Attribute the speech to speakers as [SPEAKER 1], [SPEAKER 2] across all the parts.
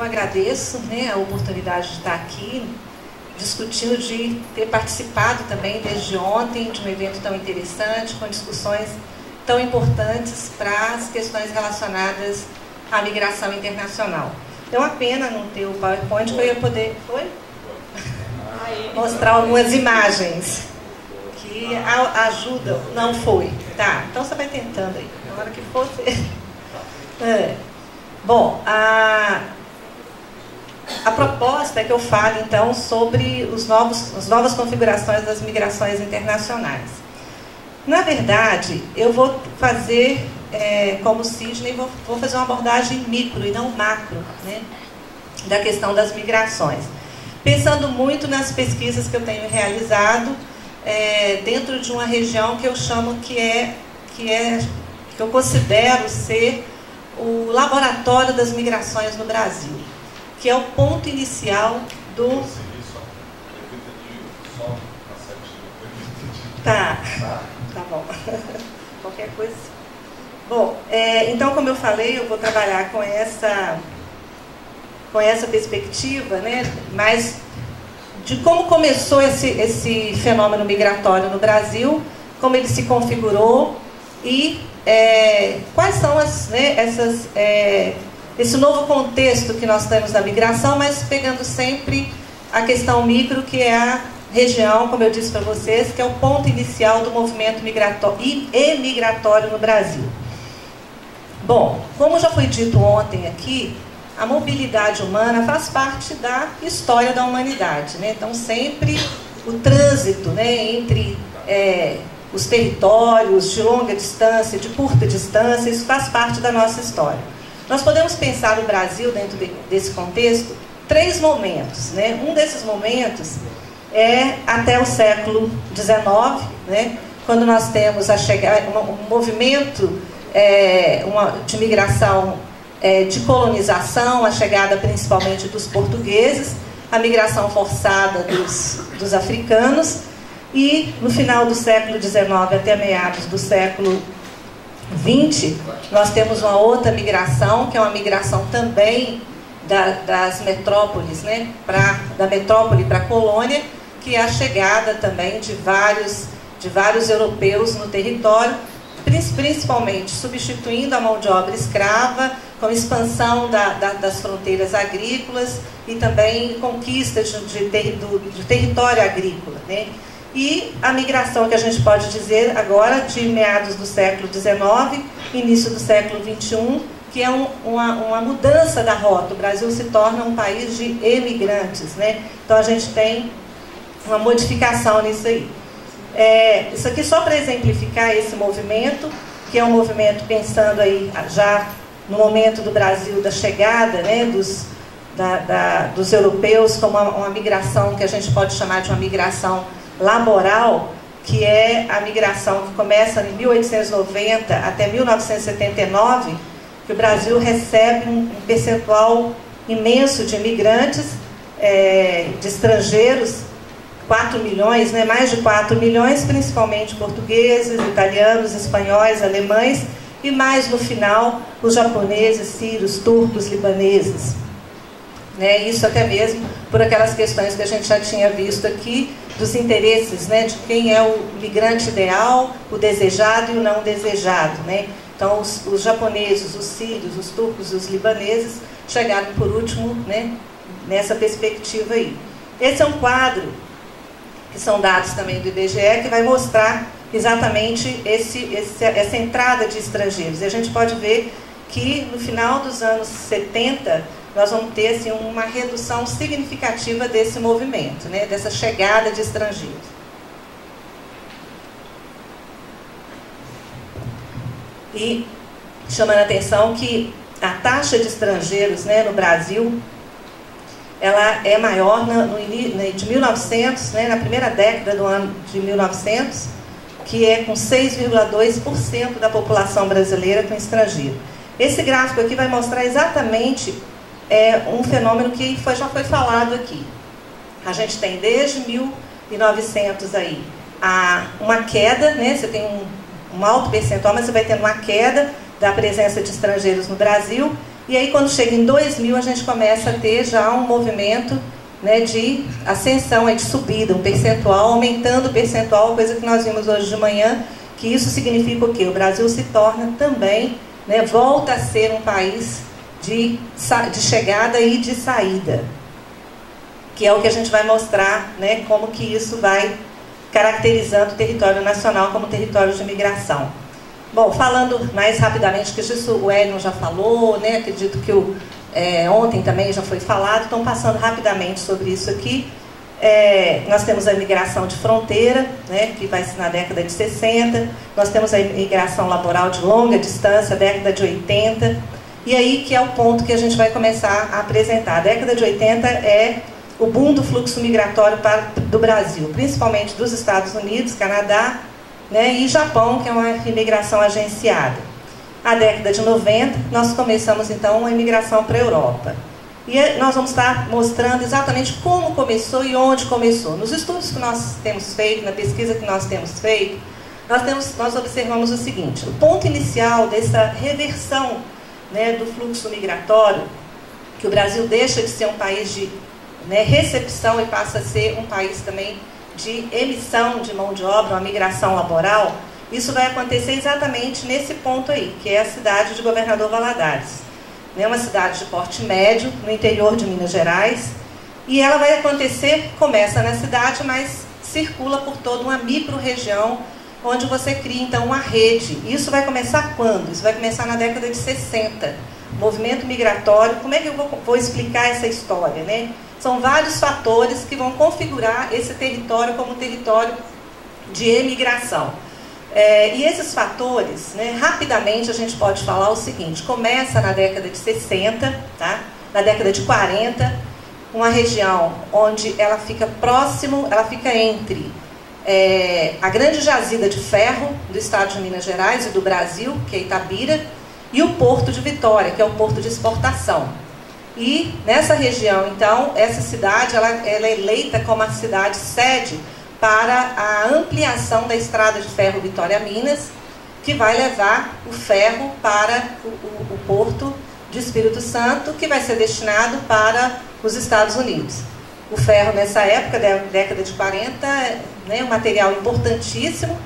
[SPEAKER 1] eu agradeço, né, a oportunidade de estar aqui discutindo, de ter participado também desde ontem de um evento tão interessante, com discussões tão importantes para as questões relacionadas à migração internacional. É uma pena não ter o PowerPoint, que eu ia poder mostrar algumas imagens que ajudam. Não foi. Tá, então você vai tentando aí. Na hora que for, você... Bom, a proposta é que eu fale, então, sobre as novas configurações das migrações internacionais. Na verdade, eu vou fazer, como Sidney, vou fazer uma abordagem micro e não macro, né, da questão das migrações. Pensando muito nas pesquisas que eu tenho realizado dentro de uma região que eu chamo que eu considero ser o laboratório das migrações no Brasil, que é o ponto inicial do... Tá bom. Qualquer coisa. Bom, então, como eu falei, eu vou trabalhar com essa perspectiva, né, mas de como começou esse fenômeno migratório no Brasil, como ele se configurou e quais são esse novo contexto que nós temos da migração, mas pegando sempre a questão micro, que é a região, como eu disse para vocês, que é o ponto inicial do movimento migratório e migratório no Brasil. Bom, como já foi dito ontem aqui, a mobilidade humana faz parte da história da humanidade, né? Então, sempre o trânsito, né, entre os territórios de longa distância, de curta distância, isso faz parte da nossa história. Nós podemos pensar o Brasil, dentro desse contexto, 3 momentos, né? Um desses momentos é até o século XIX, né, quando nós temos um movimento de migração, de colonização, a chegada principalmente dos portugueses, a migração forçada dos africanos, e no final do século XIX até meados do século XX, nós temos uma outra migração, que é uma migração também das metrópoles, né, da metrópole para a colônia, que é a chegada também de vários europeus no território, principalmente substituindo a mão de obra escrava, com expansão das fronteiras agrícolas e também conquista do território agrícola, né? E a migração que a gente pode dizer agora, de meados do século XIX, início do século XXI, que é uma mudança da rota. O Brasil se torna um país de emigrantes, né? Então a gente tem uma modificação nisso aí. Isso aqui só para exemplificar esse movimento, que é um movimento pensando aí já no momento do Brasil, da chegada, né, dos europeus, como uma migração que a gente pode chamar de uma migração laboral, que é a migração que começa em 1890 até 1979, que o Brasil recebe um percentual imenso de imigrantes, de estrangeiros, 4 milhões, né, mais de 4 milhões, principalmente portugueses, italianos, espanhóis, alemães, e mais no final os japoneses, sírios, turcos, libaneses. Né, isso até mesmo por aquelas questões que a gente já tinha visto aqui, dos interesses, né, de quem é o migrante ideal, o desejado e o não desejado. Né? Então, os japoneses, os sírios, os turcos e os libaneses chegaram por último, né, nessa perspectiva aí. Esse é um quadro, que são dados também do IBGE, que vai mostrar exatamente essa entrada de estrangeiros. E a gente pode ver que no final dos anos 70, nós vamos ter assim, uma redução significativa desse movimento, né, dessa chegada de estrangeiros. E chamando a atenção que a taxa de estrangeiros, né, no Brasil, ela é maior de 1900, né, na primeira década do ano de 1900, que é com 6,2% da população brasileira com estrangeiro. Esse gráfico aqui vai mostrar exatamente um fenômeno que já foi falado aqui. A gente tem desde 1900 aí uma queda, né, você tem um alto percentual, mas você vai tendo uma queda da presença de estrangeiros no Brasil, E aí, quando chega em 2000, a gente começa a ter já um movimento, né, de ascensão, de subida, um percentual, aumentando o percentual, coisa que nós vimos hoje de manhã, que isso significa o quê? O Brasil se torna também, né, volta a ser um país de chegada e de saída, que é o que a gente vai mostrar, né, como que isso vai caracterizando o território nacional como território de migração. Bom, falando mais rapidamente, que isso o Hélio já falou, né, acredito que ontem também já foi falado, então passando rapidamente sobre isso aqui. Nós temos a imigração de fronteira, né, que vai ser na década de 60, nós temos a imigração laboral de longa distância, década de 80, e aí que é o ponto que a gente vai começar a apresentar. A década de 80 é o boom do fluxo migratório do Brasil, principalmente dos Estados Unidos, Canadá, né, e Japão, que é uma imigração agenciada. A década de 90, nós começamos então uma imigração para a Europa. E nós vamos estar mostrando exatamente como começou e onde começou. Nos estudos que nós temos feito, na pesquisa que nós temos feito, nós observamos o seguinte: o ponto inicial dessa reversão, né, do fluxo migratório, que o Brasil deixa de ser um país de, né, recepção e passa a ser um país também de emissão de mão de obra, uma migração laboral, isso vai acontecer exatamente nesse ponto aí, que é a cidade de Governador Valadares. É uma cidade de porte médio, no interior de Minas Gerais, e ela vai acontecer, começa na cidade, mas circula por toda uma micro-região, onde você cria então uma rede. Isso vai começar quando? Isso vai começar na década de 60. Movimento migratório, como é que eu vou explicar essa história, né? São vários fatores que vão configurar esse território como território de emigração. E esses fatores, né, rapidamente a gente pode falar o seguinte: começa na década de 60, tá? Na década de 40, uma região onde ela fica próximo, ela fica entre a grande jazida de ferro do estado de Minas Gerais e do Brasil, que é Itabira, e o Porto de Vitória, que é o porto de exportação. E nessa região, então, essa cidade ela é eleita como a cidade sede para a ampliação da estrada de ferro Vitória-Minas, que vai levar o ferro para o porto de Espírito Santo, que vai ser destinado para os Estados Unidos. O ferro, nessa época, da década de 40, né, um material importantíssimo,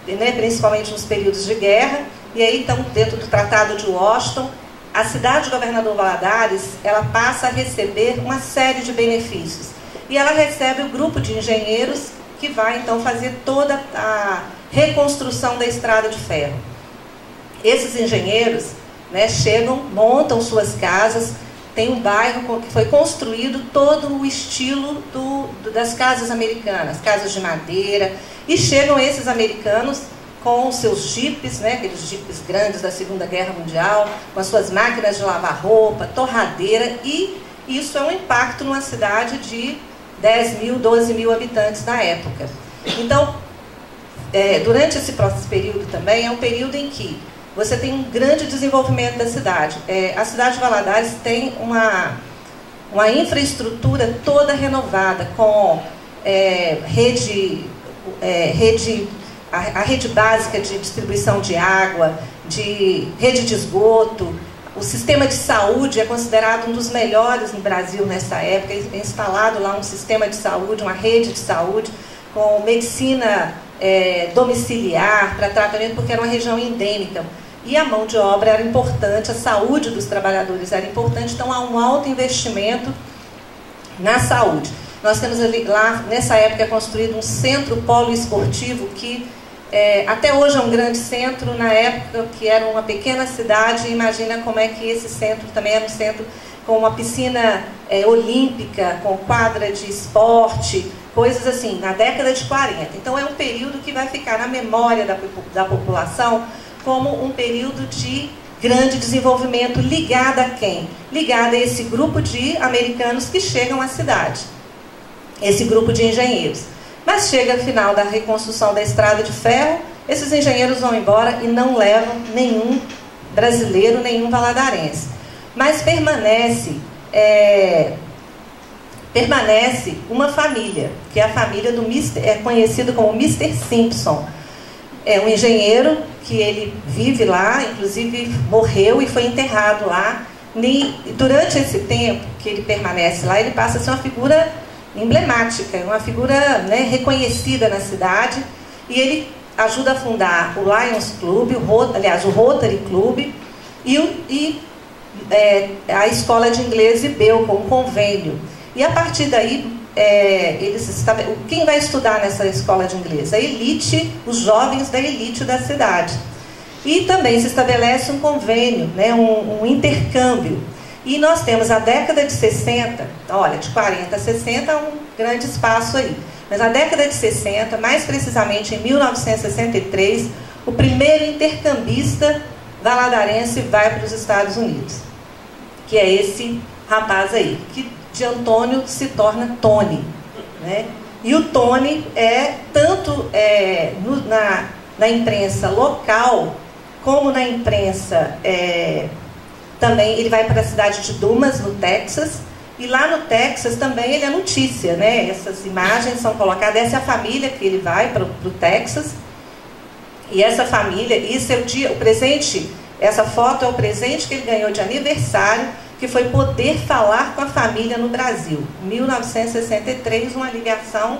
[SPEAKER 1] né, principalmente nos períodos de guerra. E aí, então, dentro do Tratado de Washington, a cidade de Governador Valadares, ela passa a receber uma série de benefícios. E ela recebe o grupo de engenheiros que vai, então, fazer toda a reconstrução da estrada de ferro. Esses engenheiros, né, chegam, montam suas casas, tem um bairro que foi construído todo o estilo das casas americanas, casas de madeira, e chegam esses americanos com os seus jipes, né, aqueles jipes grandes da Segunda Guerra Mundial, com as suas máquinas de lavar roupa, torradeira, e isso é um impacto numa cidade de 10 mil, 12 mil habitantes na época. Então, durante esse período também, é um período em que você tem um grande desenvolvimento da cidade. A cidade de Valadares tem uma infraestrutura toda renovada, com a rede básica de distribuição de água, de rede de esgoto. O sistema de saúde é considerado um dos melhores no Brasil nessa época. É instalado lá um sistema de saúde, uma rede de saúde, com medicina domiciliar para tratamento, porque era uma região endêmica. E a mão de obra era importante, a saúde dos trabalhadores era importante, então há um alto investimento na saúde. Nós temos ali, lá, nessa época, construído um centro poliesportivo que até hoje é um grande centro. Na época que era uma pequena cidade, imagina como é que esse centro também era um centro com uma piscina olímpica, com quadra de esporte, coisas assim, na década de 40. Então é um período que vai ficar na memória da população como um período de grande desenvolvimento, ligado a quem? Ligado a esse grupo de americanos que chegam à cidade, esse grupo de engenheiros. Mas chega no final da reconstrução da estrada de ferro, esses engenheiros vão embora e não levam nenhum brasileiro, nenhum valadarense. Mas permanece uma família, que é a família do conhecido como Mr. Simpson. É um engenheiro que ele vive lá, inclusive morreu e foi enterrado lá, Durante esse tempo que ele permanece lá, ele passa a ser uma figura emblemática, uma figura, né, reconhecida na cidade, e ele ajuda a fundar o Lions Club, o Rotary Club e a escola de inglês IBEL, com um convênio. E a partir daí, quem vai estudar nessa escola de inglês? A elite, os jovens da elite da cidade. E também se estabelece um convênio, né, um intercâmbio. E nós temos a década de 60, olha, de 40 a 60 um grande espaço aí. Mas na década de 60, mais precisamente em 1963, o primeiro intercambista valadarense vai para os Estados Unidos, que é esse rapaz aí, que de Antônio se torna Tony, né? E o Tony tanto na imprensa local, como na imprensa, também ele vai para a cidade de Dumas, no Texas, e lá no Texas também ele é notícia, né? Essas imagens são colocadas, essa é a família que ele vai para o Texas, e essa família, isso é o presente, essa foto é o presente que ele ganhou de aniversário, que foi poder falar com a família no Brasil. Em 1963, uma ligação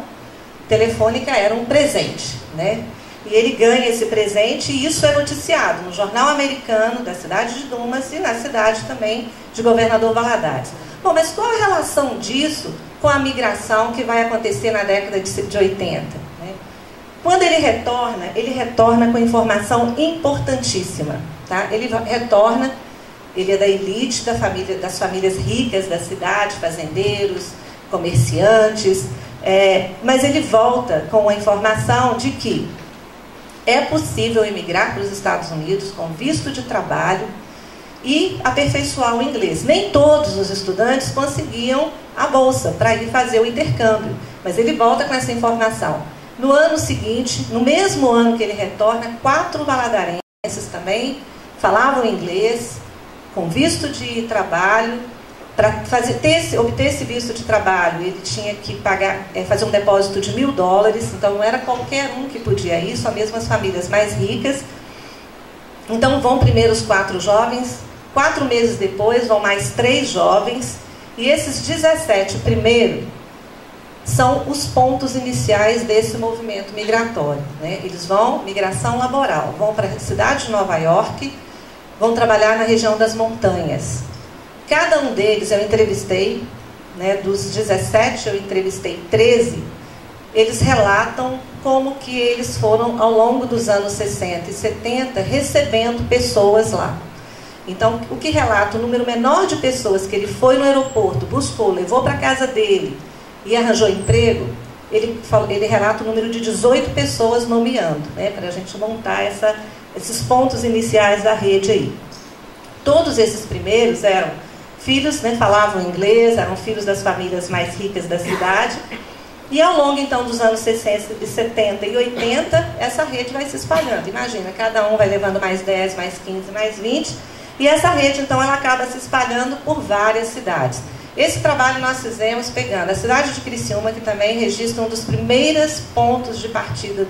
[SPEAKER 1] telefônica era um presente, né? E ele ganha esse presente e isso é noticiado no jornal americano da cidade de Dumas e na cidade também de Governador Valadares. Bom, mas qual a relação disso com a migração que vai acontecer na década de 80? Né? Quando ele retorna com informação importantíssima. Tá? Ele é da elite, das famílias ricas da cidade, fazendeiros, comerciantes, mas ele volta com a informação de que é possível emigrar para os Estados Unidos com visto de trabalho e aperfeiçoar o inglês. Nem todos os estudantes conseguiam a bolsa para ir fazer o intercâmbio, mas ele volta com essa informação. No ano seguinte, no mesmo ano que ele retorna, 4 valadarenses também falavam inglês, com visto de trabalho. Para obter esse visto de trabalho, ele tinha que fazer um depósito de $1.000, então não era qualquer um que podia ir, só mesmo as famílias mais ricas. Então vão primeiro os 4 jovens, 4 meses depois vão mais 3 jovens, e esses 17 primeiro são os pontos iniciais desse movimento migratório. Né? Eles vão, migração laboral, vão para a cidade de Nova York, vão trabalhar na região das montanhas. Cada um deles eu entrevistei, né, dos 17 eu entrevistei 13, eles relatam como que eles foram ao longo dos anos 60 e 70 recebendo pessoas lá. Então, o que relata o número menor de pessoas que ele foi no aeroporto, buscou, levou para a casa dele e arranjou emprego, ele relata o número de 18 pessoas nomeando, né, para a gente montar esses pontos iniciais da rede aí. Todos esses primeiros eram filhos, né, falavam inglês, eram filhos das famílias mais ricas da cidade. E ao longo, então, dos anos 60, 70 e 80, essa rede vai se espalhando. Imagina, cada um vai levando mais 10, mais 15, mais 20. E essa rede, então, ela acaba se espalhando por várias cidades. Esse trabalho nós fizemos pegando a cidade de Criciúma, que também registra um dos primeiros pontos de partida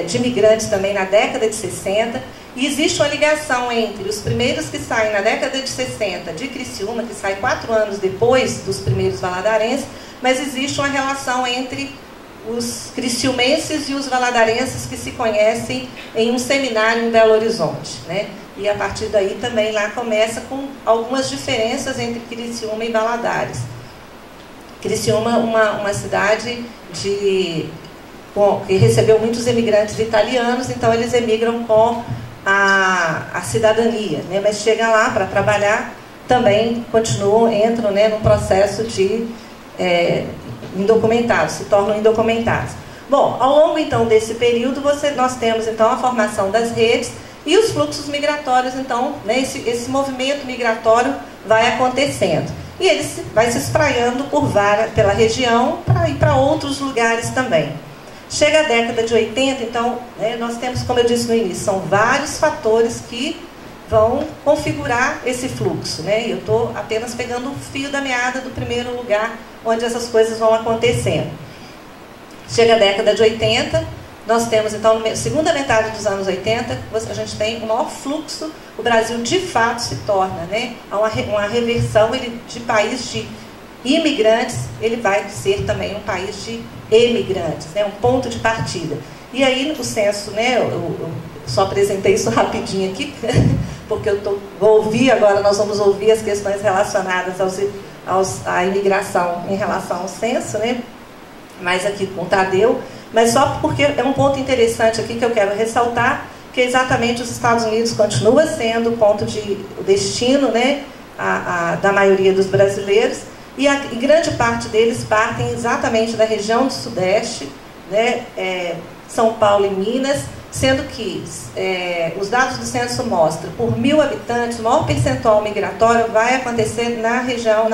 [SPEAKER 1] de imigrantes também na década de 60. E existe uma ligação entre os primeiros que saem na década de 60 de Criciúma, que sai 4 anos depois dos primeiros valadarenses, mas existe uma relação entre os criciumenses e os valadarenses que se conhecem em um seminário em Belo Horizonte. Né? E a partir daí também lá começa com algumas diferenças entre Criciúma e Valadares. Criciúma, uma cidade que recebeu muitos imigrantes italianos, então eles emigram com a cidadania, né? Mas chegam lá para trabalhar, também entram, né, num processo de indocumentados, se tornam indocumentados. Bom, ao longo então desse período, nós temos então a formação das redes e os fluxos migratórios, então, né, esse movimento migratório vai acontecendo. E ele vai se espraiando pela região para ir para outros lugares também. Chega a década de 80, então, né, nós temos, como eu disse no início, são vários fatores que vão configurar esse fluxo. Né? E eu estou apenas pegando o fio da meada do primeiro lugar onde essas coisas vão acontecendo. Chega a década de 80, nós temos, então, na segunda metade dos anos 80, a gente tem o maior fluxo, o Brasil de fato se torna, né, uma reversão de país de imigrantes, ele vai ser também um país de emigrantes, né, um ponto de partida. E aí, o censo, né, eu só apresentei isso rapidinho aqui, porque nós vamos ouvir as questões relacionadas à imigração em relação ao censo, né, mais aqui com o Tadeu, mas só porque é um ponto interessante aqui que eu quero ressaltar, que exatamente os Estados Unidos continua sendo o ponto de destino, né, da maioria dos brasileiros, e grande parte deles partem exatamente da região do Sudeste, né, São Paulo e Minas, sendo que os dados do censo mostram, por 1000 habitantes, o maior percentual migratório vai acontecer na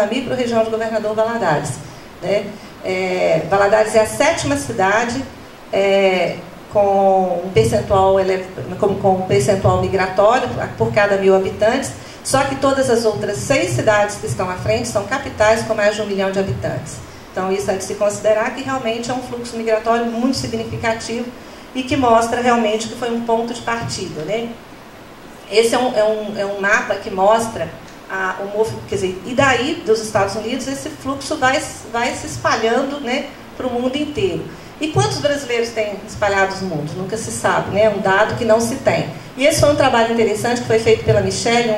[SPEAKER 1] micro-região de Governador Valadares, né? Valadares é a 7ª cidade com um percentual migratório por cada 1000 habitantes, só que todas as outras 6 cidades que estão à frente são capitais com mais de 1 milhão de habitantes. Então isso é de se considerar que realmente é um fluxo migratório muito significativo e que mostra realmente que foi um ponto de partida, né? Esse é um mapa que mostra quer dizer, e daí dos Estados Unidos esse fluxo vai se espalhando, né, para o mundo inteiro. E quantos brasileiros têm espalhados no mundo? Nunca se sabe, né? É um dado que não se tem. E esse foi um trabalho interessante que foi feito pela Michelle,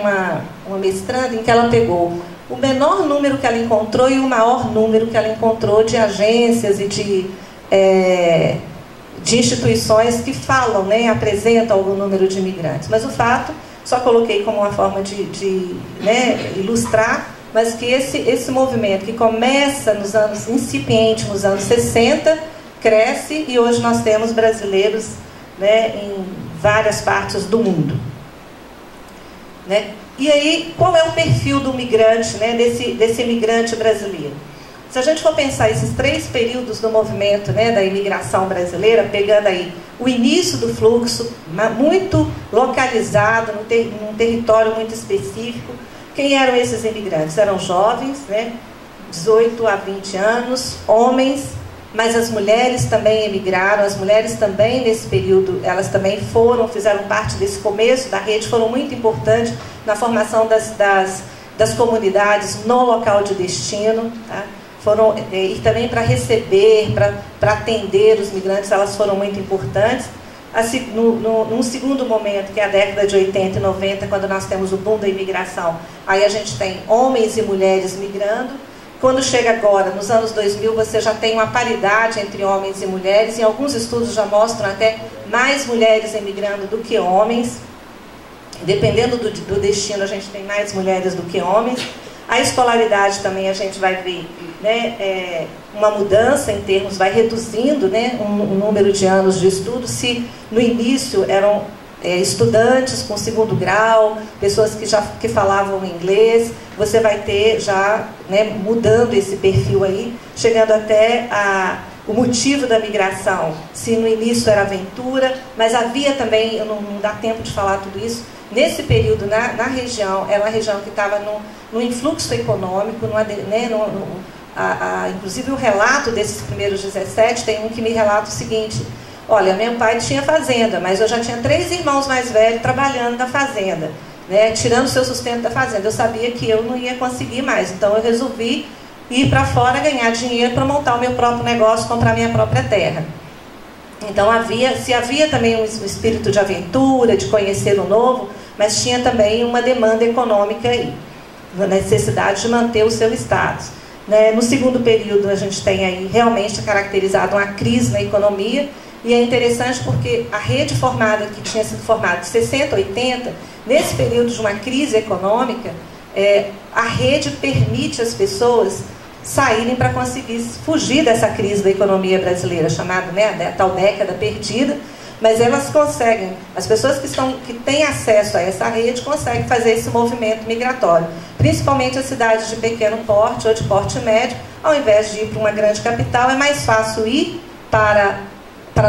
[SPEAKER 1] uma mestranda, em que ela pegou o menor número que ela encontrou e o maior número que ela encontrou de agências e de instituições que falam, né, apresentam algum número de imigrantes. Mas o fato, só coloquei como uma forma de ilustrar, mas que esse movimento que começa incipiente nos anos 60, cresce e hoje nós temos brasileiros, né, em várias partes do mundo. Né? E aí, qual é o perfil do migrante, né, desse imigrante brasileiro? Se a gente for pensar esses 3 períodos do movimento, né, da imigração brasileira, pegando aí o início do fluxo, muito localizado, num território muito específico, quem eram esses imigrantes? Eram jovens, né, 18 a 20 anos, homens, mas as mulheres também emigraram, as mulheres também nesse período, elas também fizeram parte desse começo da rede, foram muito importantes na formação das comunidades no local de destino, tá? E também para receber, para atender os migrantes, elas foram muito importantes. Num segundo momento, que é a década de 80 e 90, quando nós temos o boom da imigração, aí a gente tem homens e mulheres migrando. Quando chega agora, nos anos 2000, você já tem uma paridade entre homens e mulheres, e alguns estudos já mostram até mais mulheres emigrando do que homens. Dependendo do destino, a gente tem mais mulheres do que homens. A escolaridade também a gente vai ver, né, uma mudança em termos, vai reduzindo, né, um número de anos de estudo. Se no início eram estudantes com 2º grau, pessoas que falavam inglês, você vai ter já, né, mudando esse perfil aí, chegando até o motivo da migração. Se no início era aventura, mas havia também, não dá tempo de falar tudo isso, nesse período na região, era uma região que estava no influxo econômico, inclusive o relato desses primeiros 17, tem um que me relata o seguinte: olha, meu pai tinha fazenda, mas eu já tinha 3 irmãos mais velhos trabalhando na fazenda, né, tirando o seu sustento da fazenda. Eu sabia que eu não ia conseguir mais, então eu resolvi ir para fora ganhar dinheiro para montar o meu próprio negócio, comprar minha própria terra. Então havia também um espírito de aventura, de conhecer o novo, mas tinha também uma demanda econômica aí, a necessidade de manter o seu status. Né? No segundo período a gente tem aí realmente caracterizado uma crise na economia, e é interessante porque a rede formada, que tinha sido formada de 60 a 80, nesse período de uma crise econômica, a rede permite às pessoas saírem para conseguir fugir dessa crise da economia brasileira, chamada, né, a tal década perdida, mas elas conseguem, as pessoas que têm acesso a essa rede conseguem fazer esse movimento migratório, principalmente as cidades de pequeno porte ou de porte médio. Ao invés de ir para uma grande capital, é mais fácil ir para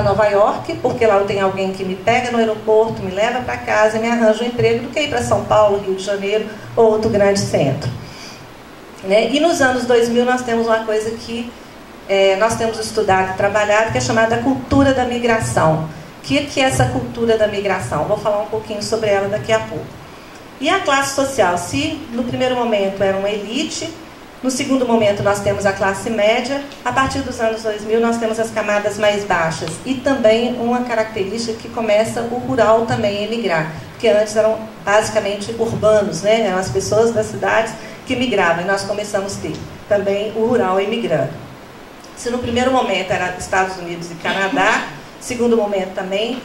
[SPEAKER 1] Nova York, porque lá eu tenho alguém que me pega no aeroporto, me leva para casa e me arranja um emprego, do que ir para São Paulo, Rio de Janeiro ou outro grande centro. Né? E nos anos 2000 nós temos uma coisa que nós temos estudado e trabalhado, que é chamada cultura da migração. O que é essa cultura da migração? Vou falar um pouquinho sobre ela daqui a pouco. E a classe social? Se no primeiro momento era uma elite, no segundo momento nós temos a classe média, a partir dos anos 2000 nós temos as camadas mais baixas. E também uma característica que começa o rural também a emigrar, porque antes eram basicamente urbanos, né? Eram as pessoas das cidades que migravam, e nós começamos a ter também o rural emigrando. Se no primeiro momento era Estados Unidos e Canadá, segundo momento também,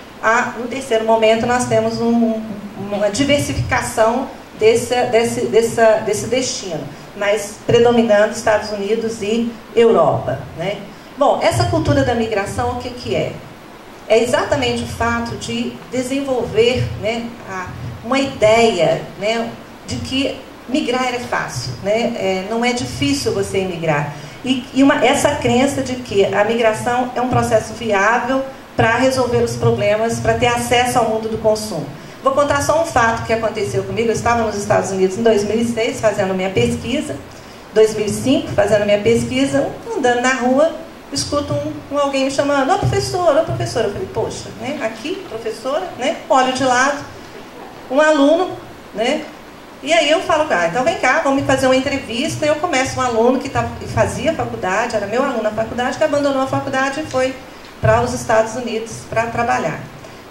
[SPEAKER 1] no terceiro momento nós temos uma diversificação desse destino, mas predominando Estados Unidos e Europa, né? Bom, essa cultura da migração, o que é? É exatamente o fato de desenvolver, né, uma ideia, né, de que migrar é fácil, né? Não é difícil você emigrar. Essa crença de que a migração é um processo viável para resolver os problemas, para ter acesso ao mundo do consumo. Vou contar só um fato que aconteceu comigo. Eu estava nos Estados Unidos em 2006, fazendo minha pesquisa, 2005, fazendo minha pesquisa, andando na rua, escuto alguém me chamando, ô professora, ô professora. Eu falei, poxa, né, aqui, professora, né, olho de lado, um aluno, né? E aí eu falo, então vem cá, vamos me fazer uma entrevista. E eu começo um aluno que fazia faculdade, era meu aluno na faculdade, que abandonou a faculdade e foi para os Estados Unidos para trabalhar.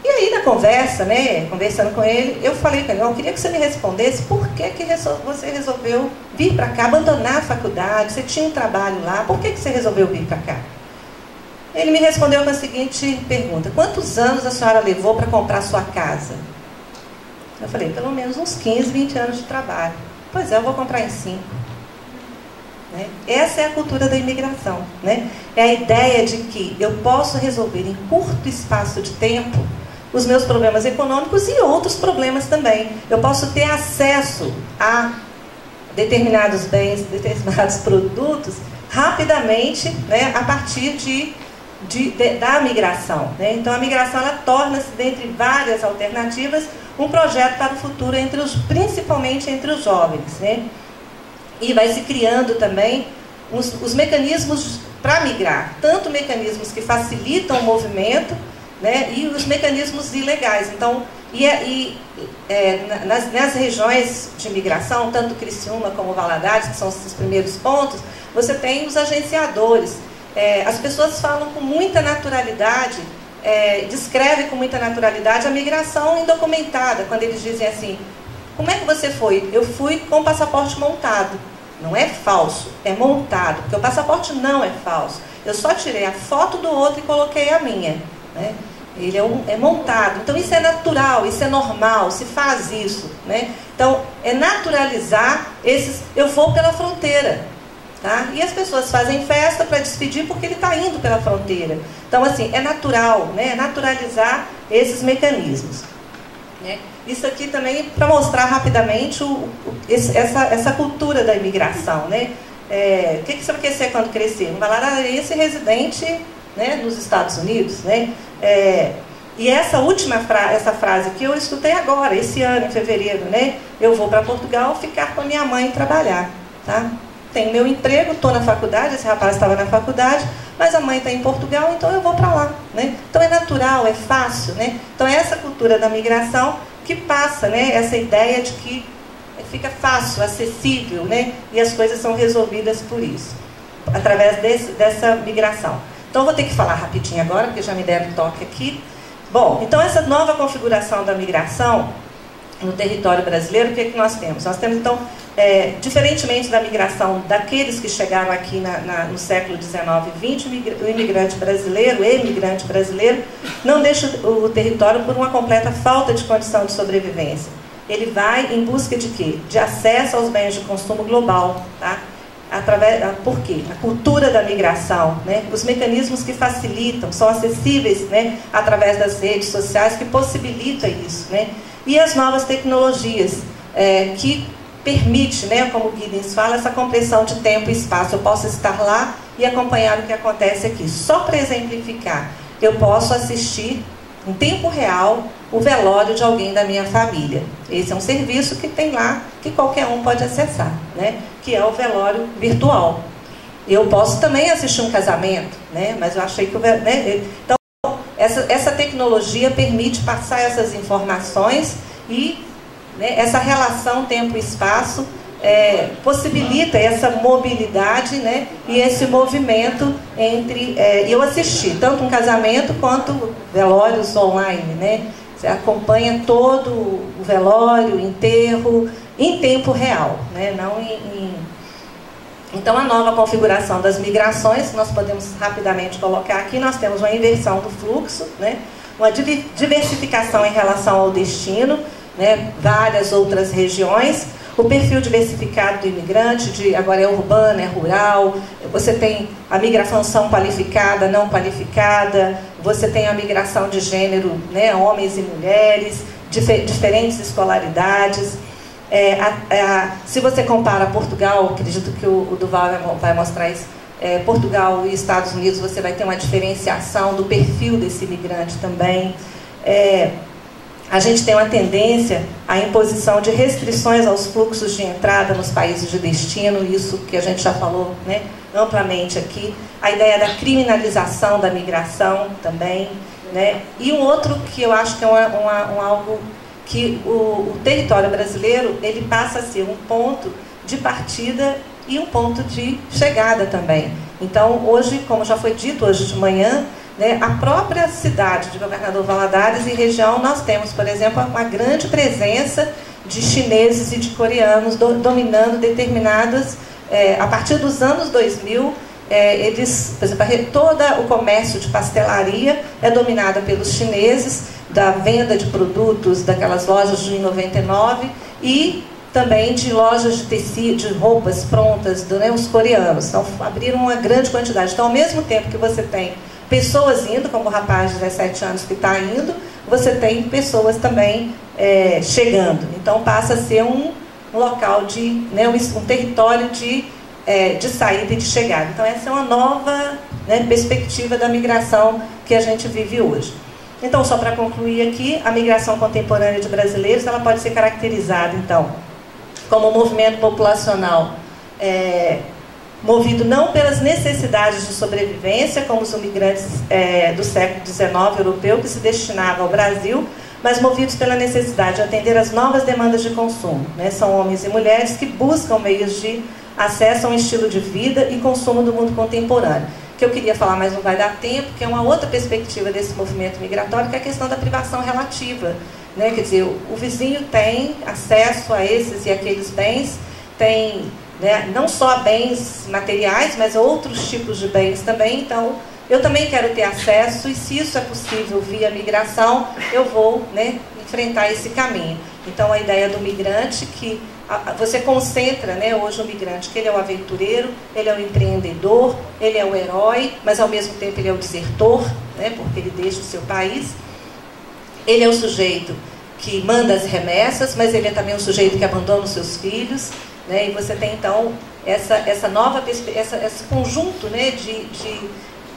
[SPEAKER 1] E aí na conversa, né, conversando com ele, eu falei para ele, eu queria que você me respondesse por que você resolveu vir para cá, abandonar a faculdade, você tinha um trabalho lá, por que você resolveu vir para cá? Ele me respondeu com a seguinte pergunta, quantos anos a senhora levou para comprar sua casa? Eu falei, pelo menos uns 15, 20 anos de trabalho. Pois é, eu vou comprar em 5. Né? Essa é a cultura da imigração. Né? É a ideia de que eu posso resolver em curto espaço de tempo os meus problemas econômicos e outros problemas também. Eu posso ter acesso a determinados bens, determinados produtos rapidamente, né, a partir da migração. Né? Então a migração ela torna-se, dentre várias alternativas, um projeto para o futuro, principalmente entre os jovens. Né? E vai se criando também os mecanismos para migrar, tanto mecanismos que facilitam o movimento, né, e os mecanismos ilegais. Então, nas regiões de migração, tanto Criciúma como Valadares, que são os primeiros pontos, você tem os agenciadores. As pessoas falam com muita naturalidade, descrevem com muita naturalidade a migração indocumentada, quando eles dizem assim, como é que você foi? Eu fui com o passaporte montado. Não é falso, é montado, porque o passaporte não é falso. Eu só tirei a foto do outro e coloquei a minha. Né? Ele é montado. Então isso é natural, isso é normal, se faz isso. Né? Então é naturalizar esses... Eu vou pela fronteira. Tá? E as pessoas fazem festa para despedir porque ele está indo pela fronteira. Então assim, é natural, né? É naturalizar esses mecanismos. Né? Isso aqui também para mostrar rapidamente essa cultura da imigração. Né? O que você vai querer ser quando crescer? Um valadarense residente, né, nos Estados Unidos. Né? E essa frase que eu escutei agora, esse ano, em fevereiro, né? Eu vou para Portugal ficar com a minha mãe e trabalhar. Tá? Tenho meu emprego, estou na faculdade, esse rapaz estava na faculdade, mas a mãe está em Portugal, então eu vou para lá. Né? Então é natural, é fácil. Né? Então é essa cultura da migração que passa, né, essa ideia de que fica fácil, acessível, né, e as coisas são resolvidas por isso, através dessa migração. Então eu vou ter que falar rapidinho agora, porque já me deram toque aqui. Bom, então essa nova configuração da migração no território brasileiro, o que é que nós temos? Nós temos, então, diferentemente da migração daqueles que chegaram aqui no século XIX e XX, o imigrante brasileiro não deixa o território por uma completa falta de condição de sobrevivência. Ele vai em busca de quê? De acesso aos bens de consumo global. Tá? Por quê? A cultura da migração, né? Os mecanismos que facilitam, são acessíveis, né, através das redes sociais, que possibilitam isso. Né? E as novas tecnologias, que permite, né, como o Giddens fala, essa compressão de tempo e espaço. Eu posso estar lá e acompanhar o que acontece aqui. Só para exemplificar, eu posso assistir em tempo real o velório de alguém da minha família. Esse é um serviço que tem lá, que qualquer um pode acessar, né, que é o velório virtual. Eu posso também assistir um casamento, né? Mas eu achei que... Né? Então, essa tecnologia permite passar essas informações e, né, essa relação tempo e espaço possibilita essa mobilidade, né, e esse movimento entre... eu assisti tanto um casamento quanto velórios online, né? Você acompanha todo o velório, o enterro, em tempo real, né? Não Então, a nova configuração das migrações, nós podemos rapidamente colocar aqui, nós temos uma inversão do fluxo, né? Uma diversificação em relação ao destino, né? Várias outras regiões, o perfil diversificado do imigrante, agora é urbano, é rural, você tem a migração qualificada, não qualificada, você tem a migração de gênero, né? Homens e mulheres, diferentes escolaridades. Se você compara Portugal, acredito que o Duval vai mostrar isso, Portugal e Estados Unidos, você vai ter uma diferenciação do perfil desse imigrante também. A gente tem uma tendência à imposição de restrições aos fluxos de entrada nos países de destino, isso que a gente já falou, né, amplamente aqui. A ideia da criminalização da migração também, né? E um outro que eu acho que é algo que o território brasileiro, ele passa a ser um ponto de partida e um ponto de chegada também. Então, hoje, como já foi dito hoje de manhã, né, a própria cidade de Governador Valadares e região, nós temos, por exemplo, uma grande presença de chineses e de coreanos dominando determinadas... a partir dos anos 2000, eles, por exemplo, todo o comércio de pastelaria é dominado pelos chineses, da venda de produtos daquelas lojas de 99 e também de lojas de tecido, de roupas prontas, né, os coreanos. Então, abriram uma grande quantidade. Então, ao mesmo tempo que você tem pessoas indo, como o rapaz de 17 anos que está indo, você tem pessoas também chegando. Então, passa a ser um local de... né, um território de saída e de chegada. Então, essa é uma nova, né, perspectiva da migração que a gente vive hoje. Então, só para concluir aqui, a migração contemporânea de brasileiros, ela pode ser caracterizada, então, como um movimento populacional movido não pelas necessidades de sobrevivência, como os imigrantes do século XIX europeu, que se destinavam ao Brasil, mas movidos pela necessidade de atender às novas demandas de consumo, né? São homens e mulheres que buscam meios de acesso a um estilo de vida e consumo do mundo contemporâneo. Que eu queria falar, mas não vai dar tempo, que é uma outra perspectiva desse movimento migratório, que é a questão da privação relativa, né? Quer dizer, o vizinho tem acesso a esses e aqueles bens, tem, né, não só bens materiais, mas outros tipos de bens também. Então, eu também quero ter acesso, e se isso é possível via migração, eu vou, né, enfrentar esse caminho. Então, a ideia do migrante, que você concentra, né, hoje o migrante, que ele é o aventureiro, ele é o empreendedor, ele é o herói, mas ao mesmo tempo ele é o desertor, né, porque ele deixa o seu país. Ele é o sujeito que manda as remessas, mas ele é também o sujeito que abandona os seus filhos, né, e você tem então esse conjunto, né,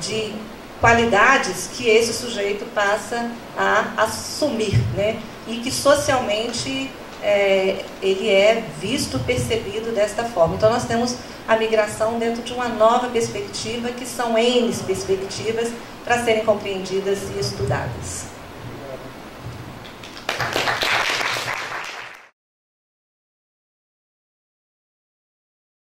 [SPEAKER 1] de qualidades que esse sujeito passa a assumir, né, e que socialmente ele é visto, percebido desta forma. Então, nós temos a migração dentro de uma nova perspectiva, que são N perspectivas para serem compreendidas e estudadas.